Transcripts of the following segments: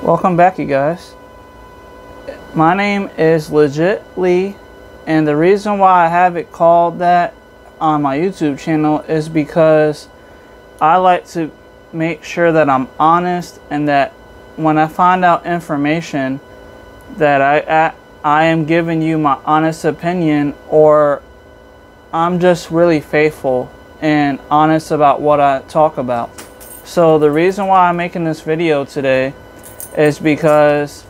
Welcome back, you guys. My name is Legit Lee, and the reason why I have it called that on my YouTube channel is because I like to make sure that I'm honest, and that when I find out information that I am giving you my honest opinion, or I'm just really faithful and honest about what I talk about. So the reason why I'm making this video today is because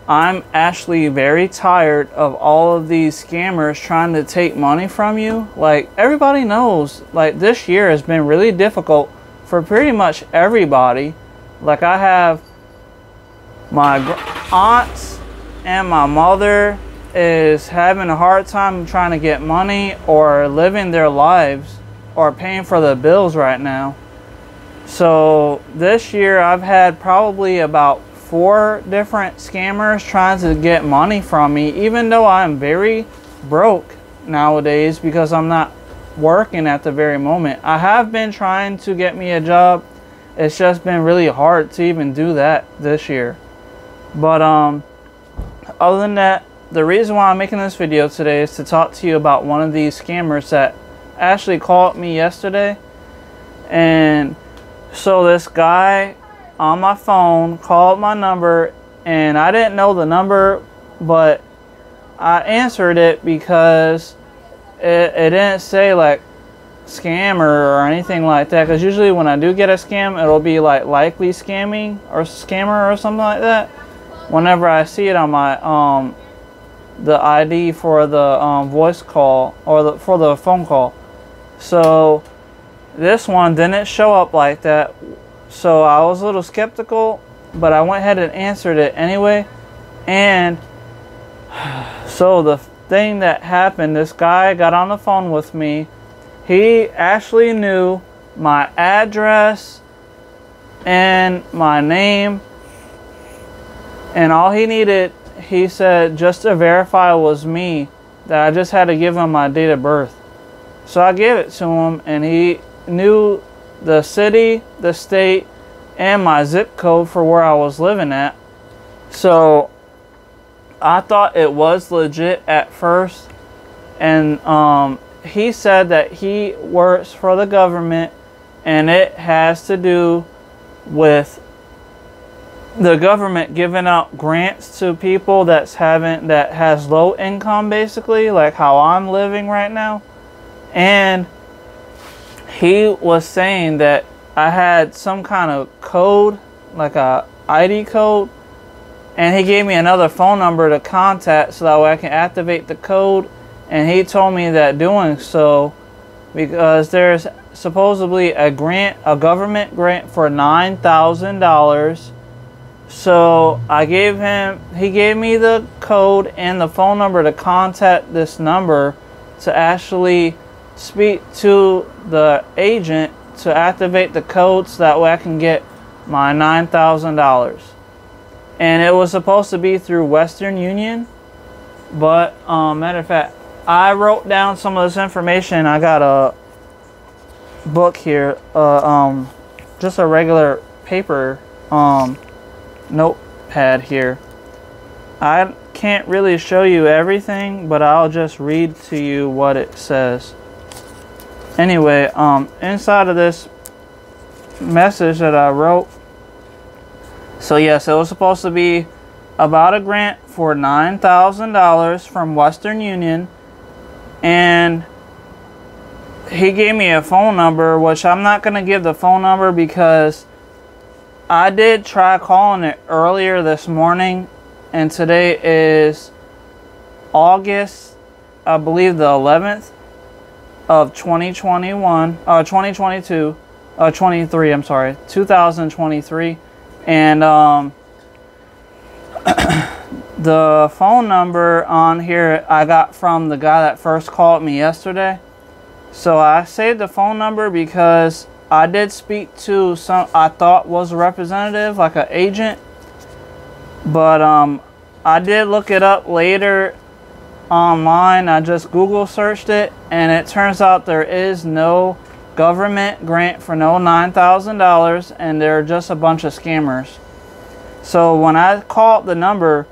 I'm actually very tired of all of these scammers trying to take money from you. Like, everybody knows, like, this year has been really difficult for pretty much everybody. Like, I have my aunts and my mother is having a hard time trying to get money or living their lives or paying for the bills right now. So this year I've had probably about 4 different scammers trying to get money from me, even though I'm very broke nowadays because I'm not working at the very moment. I have been trying to get me a job. It's just been really hard to even do that this year. But other than that, the reason why I'm making this video today is to talk to you about one of these scammers that actually called me yesterday. And so this guy on my phone called my number, and I didn't know the number, but I answered it because it didn't say like scammer or anything like that, because usually when I do get a scam, it'll be like likely scamming or scammer or something like that whenever I see it on my the ID for the voice call or for the phone call. So this one didn't show up like that. So I was a little skeptical, but I went ahead and answered it anyway. And so the thing that happened, this guy got on the phone with me. He actually knew my address and my name, and all he needed, he said, just to verify it was me, that I just had to give him my date of birth. So I gave it to him, and he knew the city, the state, and my zip code for where I was living at. So I thought it was legit at first. And he said that he works for the government, and it has to do with the government giving out grants to people that has low income, basically, like how I'm living right now. And he was saying that I had some kind of code, like a ID code, and he gave me another phone number to contact so that way I can activate the code. And he told me that doing so, because there's supposedly a grant, a government grant for $9,000. So he gave me the code and the phone number to contact this number to actually speak to the agent to activate the code so that way I can get my $9,000. And it was supposed to be through Western Union, but matter of fact, I wrote down some of this information. I got a book here, just a regular paper notepad here. I can't really show you everything, but I'll just read to you what it says. Anyway, inside of this message that I wrote, so yes, it was supposed to be about a grant for $9,000 from Western Union, and he gave me a phone number, which I'm not going to give the phone number because I did try calling it earlier this morning, and today is August, I believe the 11th of 2023, I'm sorry, 2023. And the phone number on here I got from the guy that first called me yesterday. So I saved the phone number because I did speak to some I thought was a representative, like an agent. But I did look it up later online. I just Google searched it, and it turns out there is no government grant for no $9,000, and they're just a bunch of scammers. So when I called the number,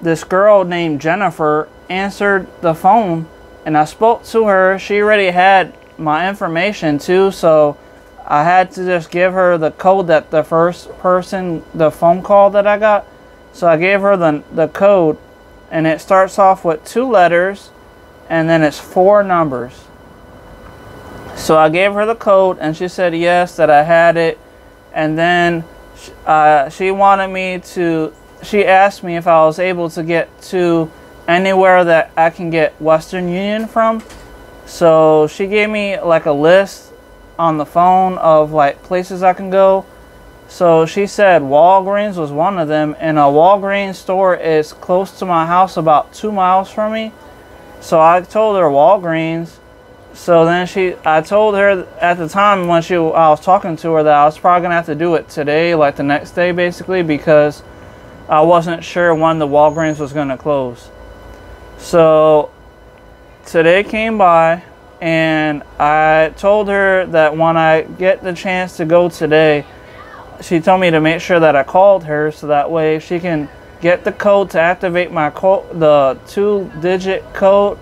this girl named Jennifer answered the phone, and I spoke to her. She already had my information too, so I had to just give her the code that the first person, the phone call that I got. So I gave her the code, and it starts off with 2 letters, and then it's 4 numbers. So I gave her the code, and she said yes, that I had it. And then she wanted me to, she asked me if I was able to get to anywhere that I can get Western Union from. So she gave me like a list on the phone of like places I can go. So she said Walgreens was one of them, and a Walgreens store is close to my house, about 2 miles from me. So I told her Walgreens. So then I told her at the time when I was talking to her that I was probably gonna have to do it today, like the next day basically, because I wasn't sure when the Walgreens was gonna close. So today came by, and I told her that when I get the chance to go today, she told me to make sure that I called her so that way she can get the code to activate my code, the 2-digit code,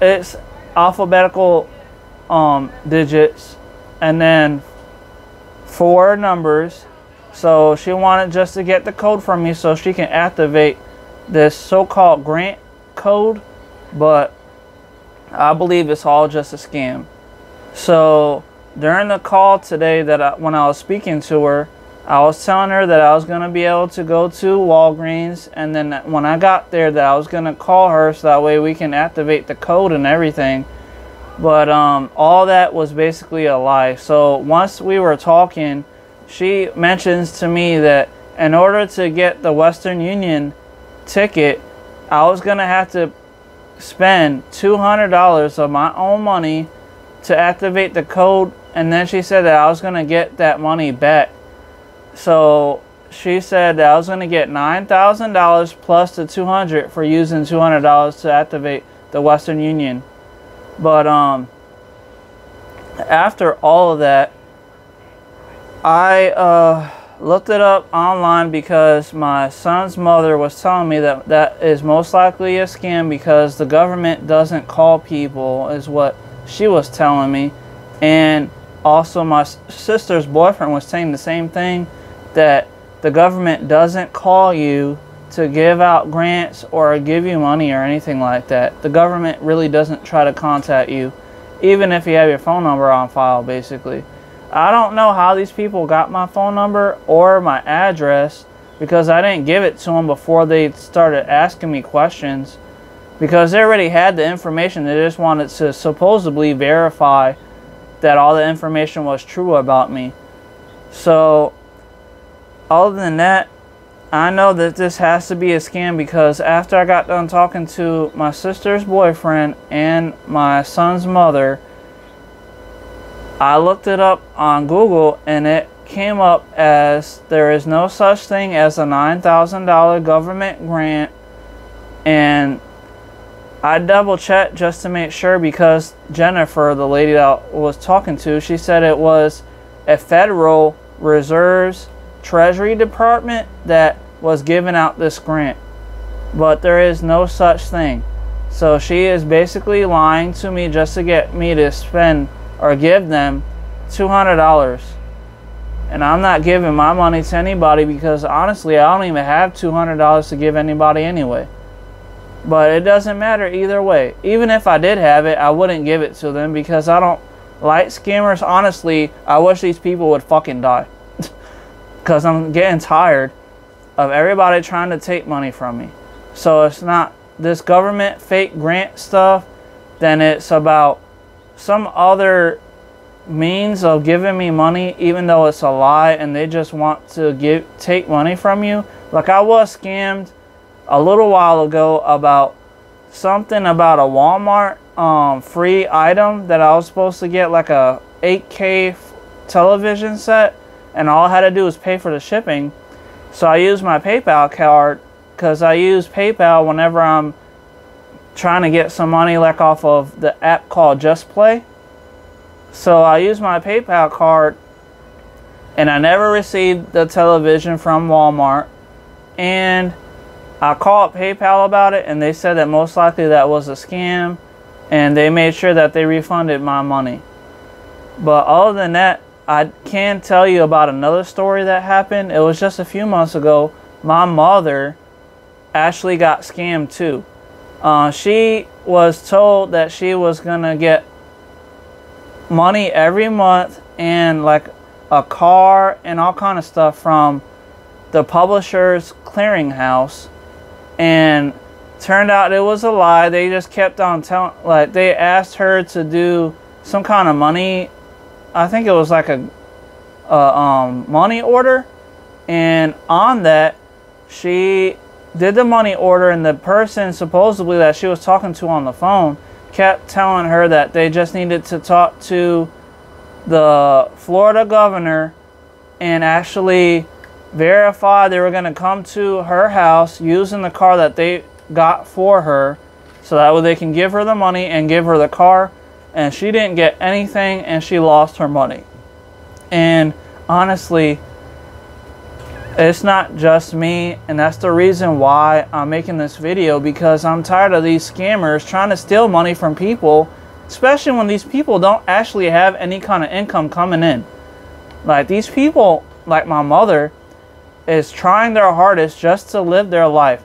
it's alphabetical digits, and then 4 numbers. So she wanted just to get the code from me so she can activate this so-called grant code, but I believe it's all just a scam. So during the call today, when I was speaking to her, I was telling her that I was going to be able to go to Walgreens, and then when I got there that I was going to call her so that way we can activate the code and everything. But all that was basically a lie. So once we were talking, she mentions to me that in order to get the Western Union ticket, I was going to have to spend $200 of my own money to activate the code, and then she said that I was going to get that money back. So she said that I was going to get $9,000 plus the $200 for using $200 to activate the Western Union. But after all of that, I looked it up online because my son's mother was telling me that that is most likely a scam because the government doesn't call people, is what she was telling me. And also my sister's boyfriend was saying the same thing, that the government doesn't call you to give out grants or give you money or anything like that. The government really doesn't try to contact you, even if you have your phone number on file, basically. I don't know how these people got my phone number or my address, because I didn't give it to them before they started asking me questions, because they already had the information. They just wanted to supposedly verify that all the information was true about me. So other than that, I know that this has to be a scam, because after I got done talking to my sister's boyfriend and my son's mother, I looked it up on Google, and it came up as there is no such thing as a $9,000 government grant. And I double checked just to make sure, because Jennifer, the lady that I was talking to, she said it was a Federal Reserve's Treasury Department that was giving out this grant, but there is no such thing. So she is basically lying to me just to get me to spend or give them $200, and I'm not giving my money to anybody, because honestly I don't even have $200 to give anybody anyway. But it doesn't matter either way. Even if I did have it, I wouldn't give it to them, because I don't like scammers. Honestly, I wish these people would fucking die. Because I'm getting tired of everybody trying to take money from me. So it's not this government fake grant stuff, then it's about some other means of giving me money, even though it's a lie and they just want to take money from you. Like I was scammed a little while ago about something about a Walmart free item that I was supposed to get, like a 8K television set, and all I had to do was pay for the shipping. So I used my PayPal card, because I use PayPal whenever I'm trying to get some money, like off of the app called Just Play. So I used my PayPal card, and I never received the television from Walmart. And I called PayPal about it, and they said that most likely that was a scam, and they made sure that they refunded my money. But other than that, I can tell you about another story that happened. It was just a few months ago. My mother actually got scammed too. She was told that she was gonna get money every month and like a car and all kind of stuff from the Publishers Clearinghouse, and turned out it was a lie. They just kept on telling, like, they asked her to do some kind of money, I think it was like a money order, and on that she did the money order, and the person supposedly that she was talking to on the phone kept telling her that they just needed to talk to the Florida governor and actually verify they were going to come to her house using the car that they got for her, so that way they can give her the money and give her the car. And she didn't get anything, and she lost her money. And honestly, it's not just me, and that's the reason why I'm making this video, because I'm tired of these scammers trying to steal money from people, especially when these people don't actually have any kind of income coming in. Like, these people, like my mother, is trying their hardest just to live their life,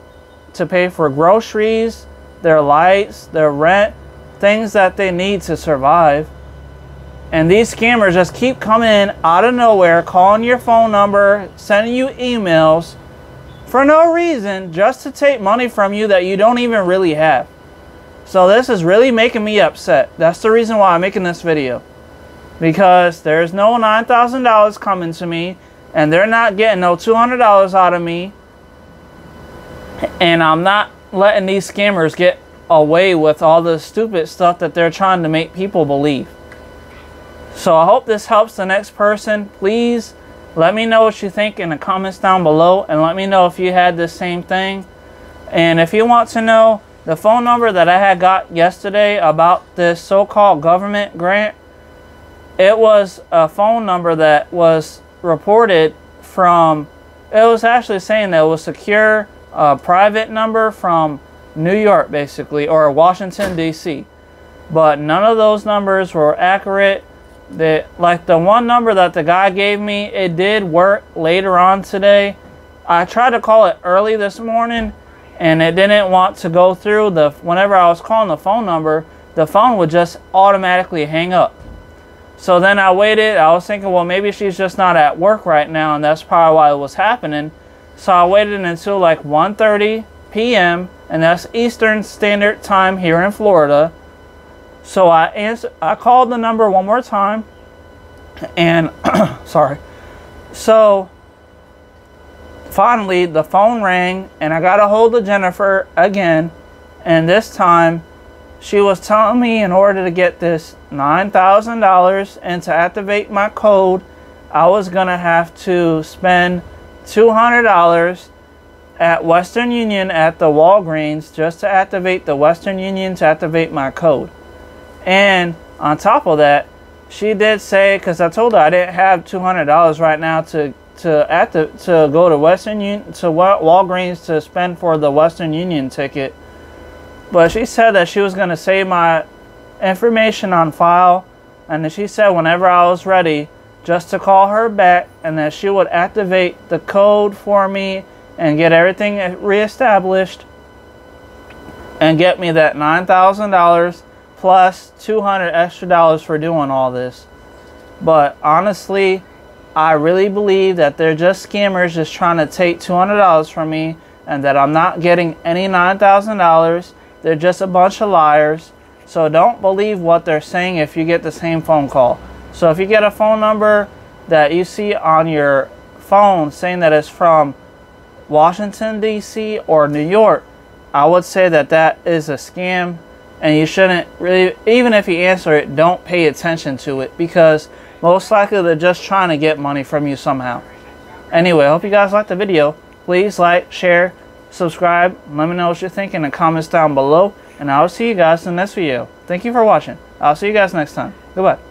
to pay for groceries, their lights, their rent, things that they need to survive. And these scammers just keep coming in out of nowhere, calling your phone number, sending you emails for no reason, just to take money from you that you don't even really have. So this is really making me upset. That's the reason why I'm making this video, because there's no $9,000 coming to me, and they're not getting no $200 out of me, and I'm not letting these scammers get away with all the stupid stuff that they're trying to make people believe. So I hope this helps the next person. Please let me know what you think in the comments down below, and let me know if you had the same thing. And if you want to know the phone number that I had got yesterday about this so-called government grant, it was a phone number that was reported from, it was actually saying that it was secure, private number from New York basically, or Washington DC, but none of those numbers were accurate. Like the one number that the guy gave me, it did work later on today. I tried to call it early this morning, and it didn't want to go through. Whenever I was calling the phone number, the phone would just automatically hang up. So then I waited. I was thinking, well, maybe she's just not at work right now, and that's probably why it was happening. So I waited until like 1:30 p.m. and that's Eastern Standard Time here in Florida. So I called the number one more time, and sorry. So finally the phone rang, and I got a hold of Jennifer again, and this time she was telling me in order to get this $9,000 and to activate my code, I was gonna have to spend $200 at Western Union at the Walgreens just to activate the Western Union, to activate my code. And on top of that, she did say, because I told her I didn't have $200 right now to go to Western Union, to Walgreens to spend for the Western Union ticket, but she said that she was going to save my information on file, and that she said whenever I was ready just to call her back, and that she would activate the code for me and get everything reestablished and get me that $9,000 plus $200 extra for doing all this. But honestly, I really believe that they're just scammers just trying to take $200 from me, and that I'm not getting any $9,000. They're just a bunch of liars. So don't believe what they're saying if you get the same phone call. So if you get a phone number that you see on your phone saying that it's from Washington DC or New York, I would say that that is a scam, and you shouldn't really, even if you answer it, don't pay attention to it, because most likely they're just trying to get money from you somehow. Anyway, I hope you guys liked the video. Please like, share, subscribe, and let me know what you think in the comments down below, and I'll see you guys in the next video. Thank you for watching. I'll see you guys next time. Goodbye.